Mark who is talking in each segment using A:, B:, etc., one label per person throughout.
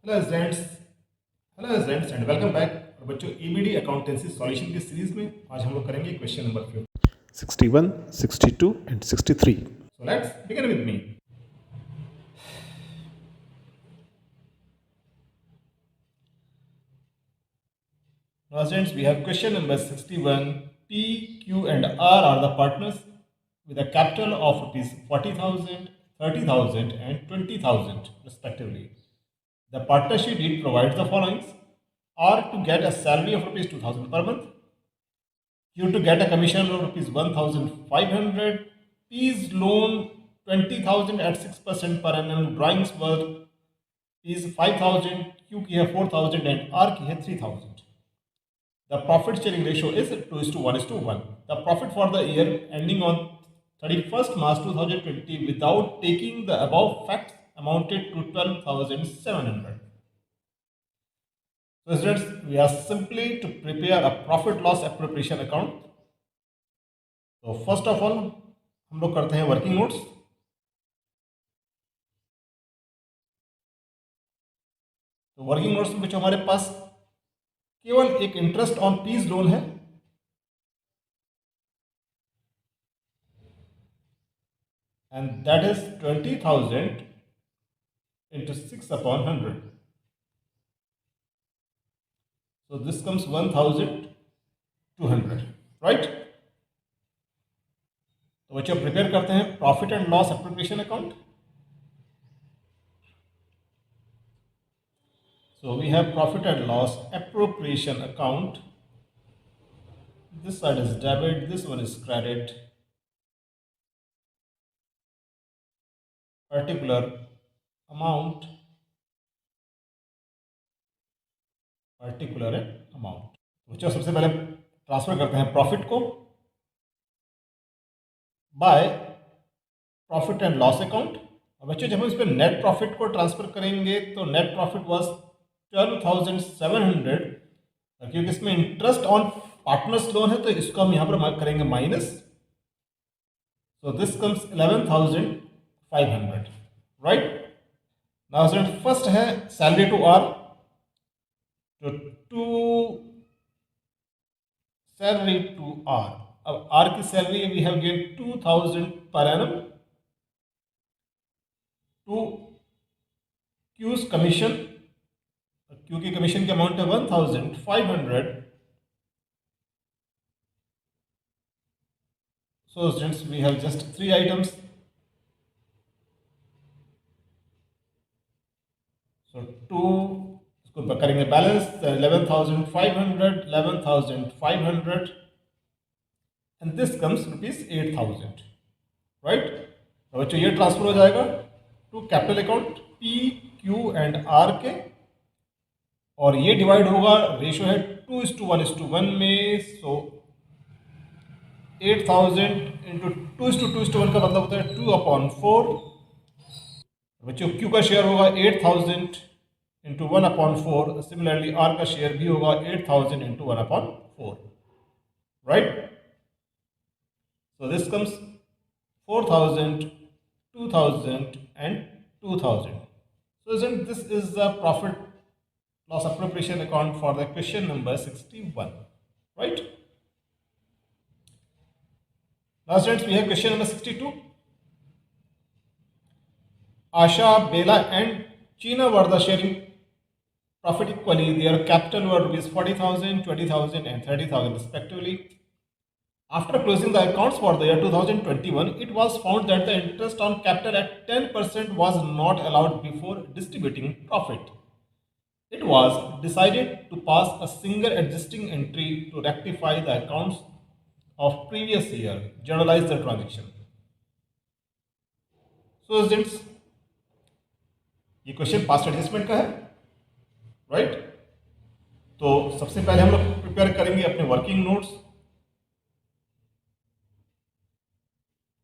A: Hello students hello students and welcome back. और बच्चों EBD accountancy solution की series में आज हम लोग करेंगे question number 5।
B: 61, 62, and 63.
A: So let's begin with me. Now students, we have question number 61. P, Q and R are the partners with a capital of rupees 40,000, 30,000 and 20,000 respectively. The partnership deed provides the following: R to get a salary of rupees 2,000 per month, Q to get a commission of rupees 1,500, P's loan 20,000 at 6% per annum, drawings worth is 5,000, Q की है 4,000 and R की है 3,000. The profit sharing ratio is 2:1:1. The profit for the year ending on 31st March 2020 without taking the above facts amounted to 12,700. So students, we are simply to prepare a profit loss appropriation account. तो first of all हम लोग करते हैं working notes. तो working notes में जो हमारे पास केवल एक इंटरेस्ट ऑन पीस लोन है, and that is 20,000 into 6/100. So this comes 1,200, right? तो बच्चों प्रिपेयर करते हैं profit and loss appropriation account. So we have profit and loss appropriation account. This side is debit, this one is credit. Particular amount, particular amount. बच्चों सबसे पहले transfer करते हैं profit को by profit and loss account. और बच्चों जब हम इस पर नेट प्रॉफिट को ट्रांसफर करेंगे तो नेट प्रॉफिट वाज 12,700, क्योंकि इसमें इंटरेस्ट ऑन पार्टनर्स लोन है तो इसको हम यहाँ पर करेंगे minus. So this comes 11,500, right. Now student first है सैलरी टू आर। तो टू सैलरी टू आर, अब आर की salary we have given 2,000 per annum. To Q's commission, Q की कमीशन की अमाउंट है 1,500। So students, we have just 3 items. So 2 इसको करेंगे balance 11,500, 11,500 and this comes rupees 8,000, right? तो बच्चों ये ट्रांसफर हो जाएगा to capital account P, Q and R के, और ये डिवाइड होगा, रेशियो है 2:1:1 में। सो 8,000 इंटू 2:2:1 का मतलब होता है 2/4। बच्चों Q का शेयर होगा 8,000 इंटू 1/4। सिमिलरली R का शेयर भी होगा 8,000 into 1/4, right. So this comes 4,000, 2,000 and 2,000. So this is the profit loss appropriation account for the question number 61, right? Now students, we have question number 62. Asha, Bela and China were the sharing profit equally. Their capital were rupees 40,000, 20,000 and 30,000 respectively. After closing the accounts for the year 2021, it was found that the interest on capital at 10% was not allowed before distributing profit. It was decided to pass a single adjusting entry to rectify the accounts of previous year, journalize the transaction. So students, ये question past adjustment का है, right. तो सबसे पहले हम लोग prepare करेंगे अपने वर्किंग नोट्स,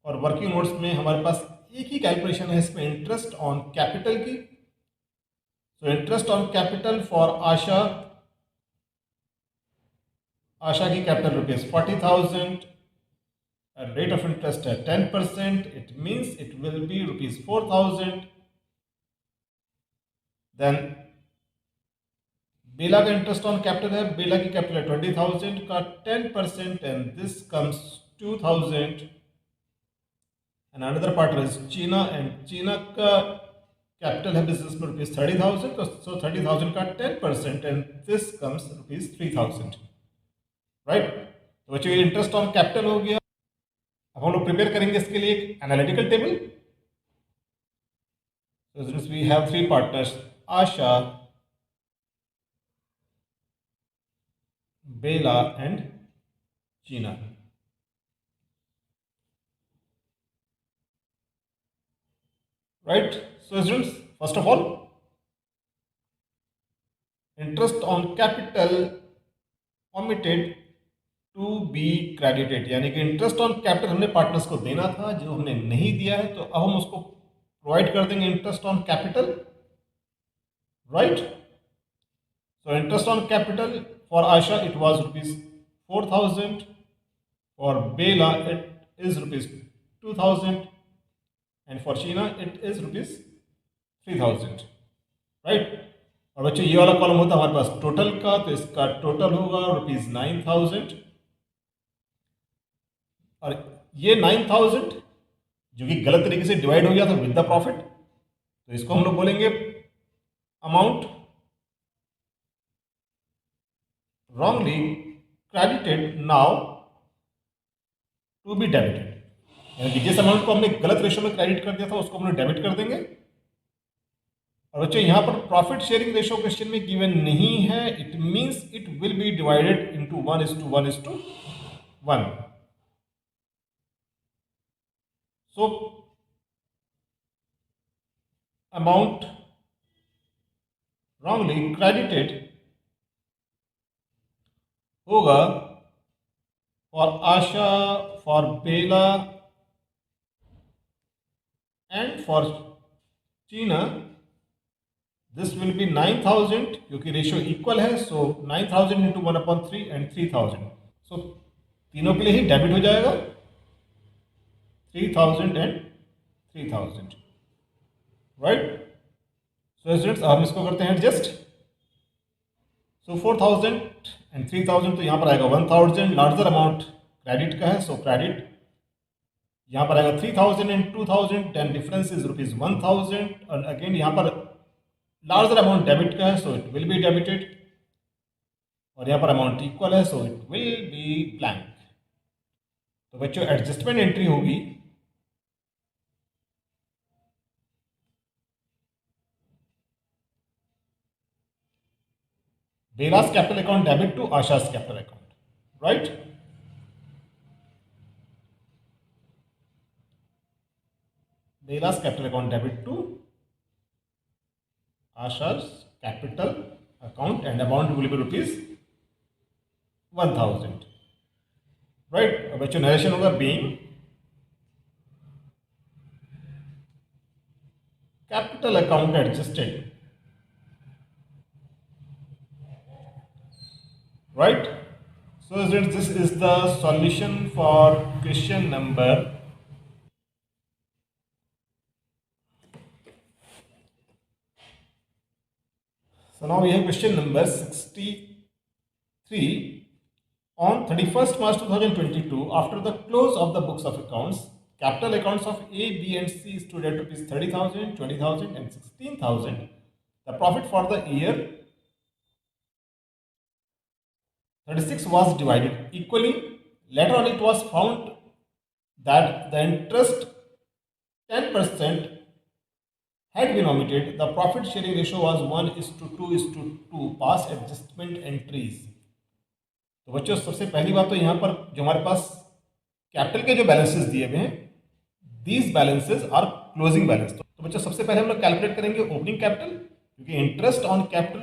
A: और वर्किंग नोट्स में हमारे पास एक ही कैलकुलेशन है इसमें इंटरेस्ट ऑन कैपिटल की। So interest on capital for Asha, Asha की capital rupees 40,000, rate of interest है 10%, it means it will be rupees 4,000। Then Bela का इंटरेस्ट ऑन कैपिटल है, बेला की कैपिटल है 20,000 का 10% and this comes 2,000 and another partner is चीना and चीना का कैपिटल है बिजनेस में ₹30,000, सो 30,000 का 10% एंड दिस कम्स ₹3,000, राइट। तो बच्चों ये इंटरेस्ट ऑन कैपिटल हो गया। अब हम लोग प्रिपेयर करेंगे इसके लिए एक analytical table. So since we have three partners, Asha, Bela and China. Right? So students, first of all, interest on capital omitted to be credited, यानी कि इंटरेस्ट ऑन कैपिटल हमने पार्टनर्स को देना था जो हमने नहीं दिया है, तो अब हम उसको प्रोवाइड कर देंगे interest on capital, right. So interest on capital for Asha it was ₹4,000, for Bela it is ₹2,000 and for China it is ₹3,000, right. और बच्चों ये वाला कॉलम होता है हमारे पास टोटल का, तो इसका टोटल होगा ₹9,000 और ये 9,000 जो कि गलत तरीके से डिवाइड हो गया था विद द प्रॉफिट, तो इसको हम लोग बोलेंगे amount wrongly credited now to be debited, यानी कि जिस अमाउंट को हमने गलत रेशो में क्रेडिट कर दिया था उसको हम लोग डेबिट कर देंगे। और बच्चों यहाँ पर प्रॉफिट शेयरिंग रेशो क्वेश्चन में गिवन नहीं है, it means it will be divided into 1:1:1। So amount wrongly credited होगा for Asha, for Bela and for Cheena this will be 9,000 क्योंकि रेशियो इक्वल है, सो 9,000 इंटू 1/3 एंड 3,000, सो तीनों के लिए ही डेबिट हो जाएगा 3,000 एंड 3,000, राइट। सो स्टूडेंट्स हम इसको करते हैं एडजस्ट। सो 4,000 एंड 3,000, तो यहाँ पर आएगा 1,000, लार्जर अमाउंट क्रेडिट का है, सो क्रेडिट यहाँ पर आएगा 3,000 एंड 2,000, देन डिफरेंस इज ₹1,000 और अगेन यहाँ पर लार्जर अमाउंट डेबिट का है, so it will be debited और यहाँ पर अमाउंट इक्वल है, so it will be blank. तो बच्चों एडजस्टमेंट एंट्री होगी Bela's capital account debit to Asha's capital account, right. Bela's capital account debit to Asha's capital account and amount will be ₹1,000, right. अब बच्चों narration होगा being capital account adjusted, right? So students, this is the solution for question number 63. On 31st March 2022, after the close of the books of accounts, capital accounts of A, B and C stood at ₹30,000, 20,000 and 16,000. The profit for the year 36 was divided equally. Later on it was found that the interest 10% had been omitted. The profit sharing ratio was 1:2:2 past adjustment entries. तो बच्चों सबसे पहली बात तो यहाँ पर जो हमारे पास कैपिटल के जो बैलेंसेस दिए हुए हैं, these balances are closing balance. तो बच्चों सबसे पहले हम लोग कैलकुलेट करेंगे ओपनिंग कैपिटल, क्योंकि इंटरेस्ट ऑन कैपिटल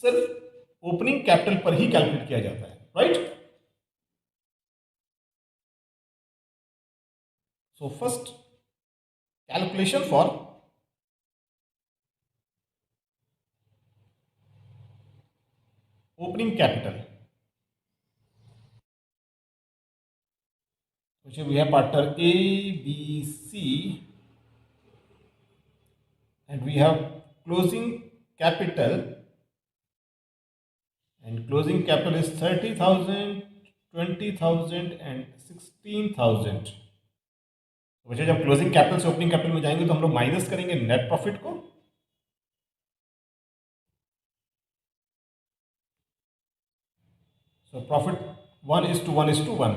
A: सिर्फ ओपनिंग कैपिटल पर ही कैलकुलेट किया जाता है, right. So first calculation for opening capital, which we have partner A, B, C, and we have closing capital and closing capital is 30,000, 20,000 and 16,000. तो बच्चों जब क्लोजिंग कैपिटल से ओपनिंग कैपिटल में जाएंगे तो हम लोग माइनस करेंगे नेट प्रॉफिट को, so profit 1:1:1,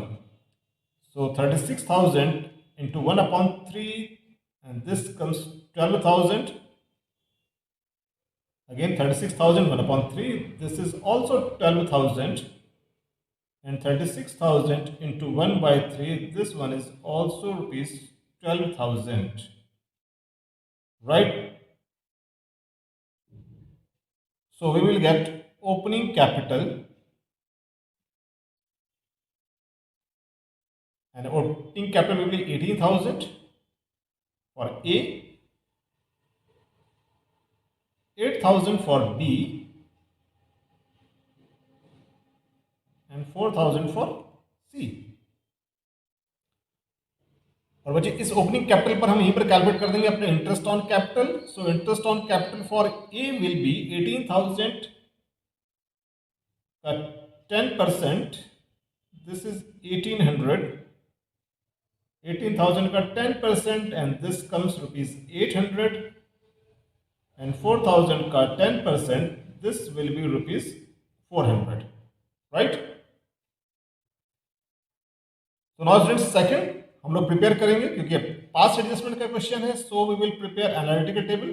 A: so 36,000 into 1/3, and this comes 12,000. Again 36,000 1/3, this is also 12,000, and 36,000 into 1/3, this one is also rupees 12,000, right? So we will get opening capital, and opening capital will be 18,000 for A, 8,000 for B, and 4,000 for C. और बच्चे इस opening capital पर हम यहीं पर calculate कर देंगे अपने interest on capital. So interest on capital for a will be 18,000 का 10%, दिस इज 1800, 18,000 का 10%, and this comes rupees 800, and 4,000 का 10%, this will be rupees 400, right? तो नाउ स्टूडेंट्स सेकंड हम लोग प्रिपेयर करेंगे क्योंकि पास्ट एडजस्टमेंट का क्वेश्चन है, so we will prepare analytical table.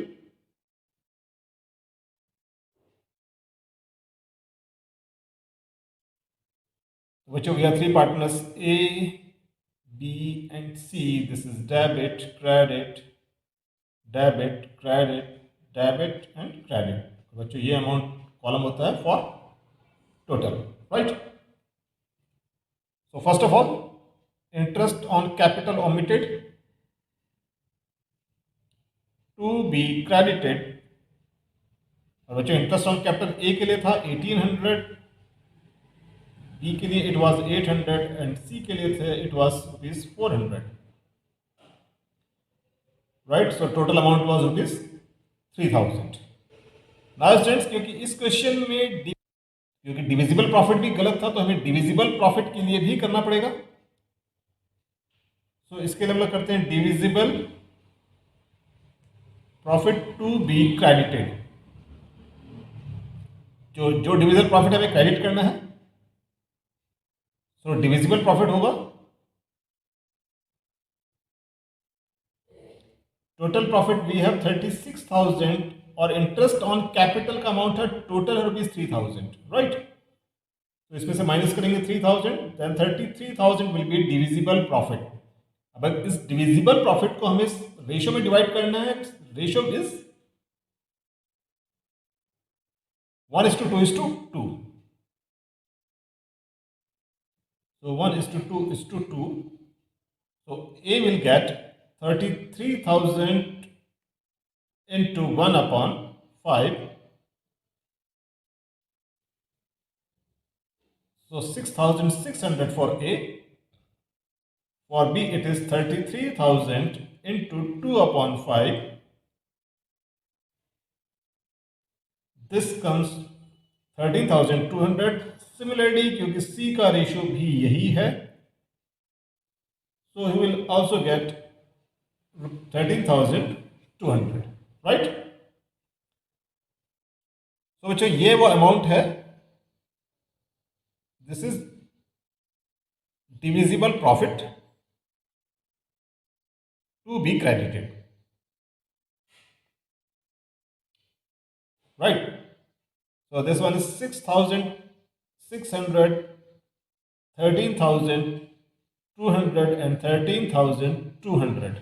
A: बच्चों we are three partners A, B and C. This is debit, credit, debit, credit, debit and credit. बच्चों ये अमाउंट कॉलम होता है for total, right? So first of all interest on capital omitted to be credited. और बच्चों interest on capital A के लिए था 1800, B के लिए इट वाज 800 एंड सी के लिए थे it was rupees 400, right? So total amount was rupees 3000. Now students क्योंकि इस क्वेश्चन में क्योंकि डिविजिबल प्रॉफिट भी गलत था तो हमें डिविजिबल प्रॉफिट के लिए भी करना पड़ेगा. तो इसके लिए हम लोग करते हैं divisible profit to be credited. जो डिविजिबल प्रॉफिट हमें क्रेडिट करना है, तो डिविजिबल प्रॉफिट होगा टोटल प्रॉफिट वी हैव 36,000 और इंटरेस्ट ऑन कैपिटल का अमाउंट है टोटल है रुपीज 3,000, राइट? तो इसमें से माइनस करेंगे 3,000, then 33,000 will be divisible profit. अब इस डिविजिबल प्रॉफिट को हमें रेशियो में डिवाइड करना है. Ratio is 1:2:2. So 1:2:2. So A will get 33,000 into 1/5. So 6,600 for A. For B it is 33,000 into 2/5. This comes 13,200. Similarly क्योंकि C का रेशियो भी यही है, so he will also get 13,200, right? So बच्चों ये वो अमाउंट है, this is divisible profit to be credited, right? So this one is 6,600, 13,200 and 13,200,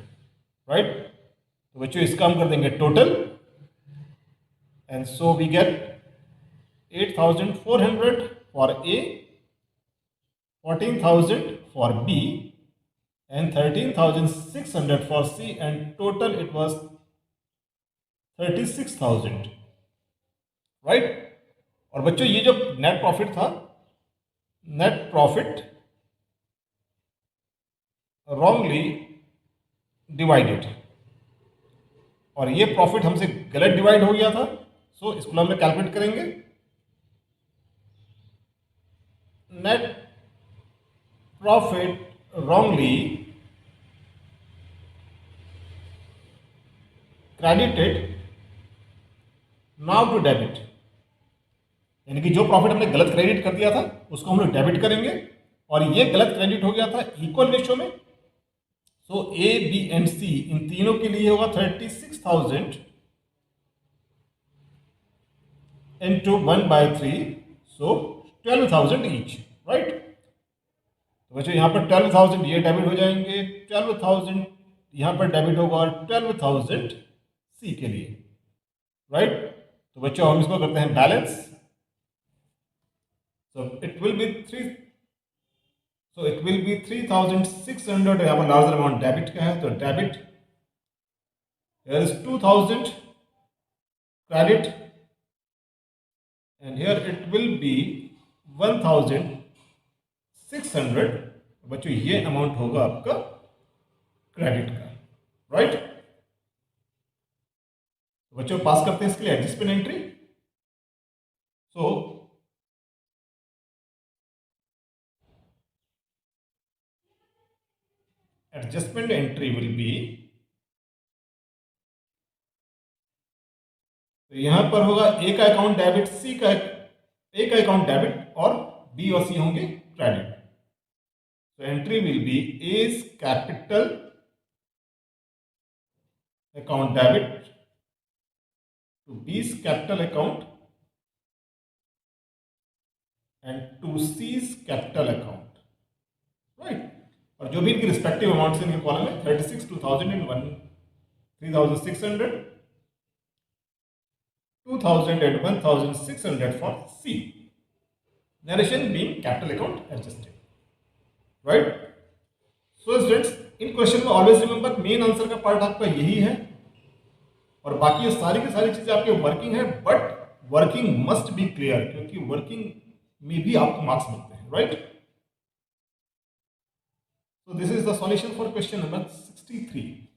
A: right? तो बच्चों इसका हम कर देंगे total, and so we get 8,400 for A, 14,000 for B and 13,600 for C, and total it was 36,000, right? और बच्चों ये जो नेट प्रॉफिट था, नेट प्रॉफिट रॉन्गली डिवाइडेड, और ये प्रॉफिट हमसे गलत डिवाइड हो गया था, सो इसको हम कैलकुलेट करेंगे. net profit wrongly credited now to debit, यानी कि जो प्रॉफिट हमने गलत क्रेडिट कर दिया था उसको हम लोग डेबिट करेंगे और ये गलत क्रेडिट हो गया था इक्वल रेशियो में। सो ए बी एंड सी इन तीनों के लिए होगा 36,000 into 1/3, so 12,000 ईच, राइट। तो बच्चों यहाँ पर 12,000 ये डेबिट हो जाएंगे, 12,000 यहाँ पर डेबिट होगा और 12,000 सी के लिए, राइट। तो बच्चों हम इसको करते हैं balance. So it will B 3,600, यहाँ पर लार्जर अमाउंट डेबिट का है, तो debit here is 2,000 credit and here it will be 1,600। बच्चों ये अमाउंट होगा आपका क्रेडिट का, राइट। बच्चों पास करते हैं इसके लिए adjustment entry. So adjustment entry will B, तो यहां पर होगा ए का अकाउंट डेबिट, सी का ए का अकाउंट डेबिट और बी और सी होंगे क्रेडिट। तो entry will be as capital account debit to B's capital account and to C's capital account, right. और जो भी इनकी रिस्पेक्टिव अमाउंट से इनके कॉलम में 36, 2,000 and 3,600, 2,000 and 1,600 for C. Narration being capital account adjusted, right? So students, in question में always remember main answer का part आपका यही है और बाकी ये सारी की सारी चीजें आपके वर्किंग है, but working must be clear, क्योंकि वर्किंग में भी आपको मार्क्स मिलते हैं, right. So this is the solution for question number 63.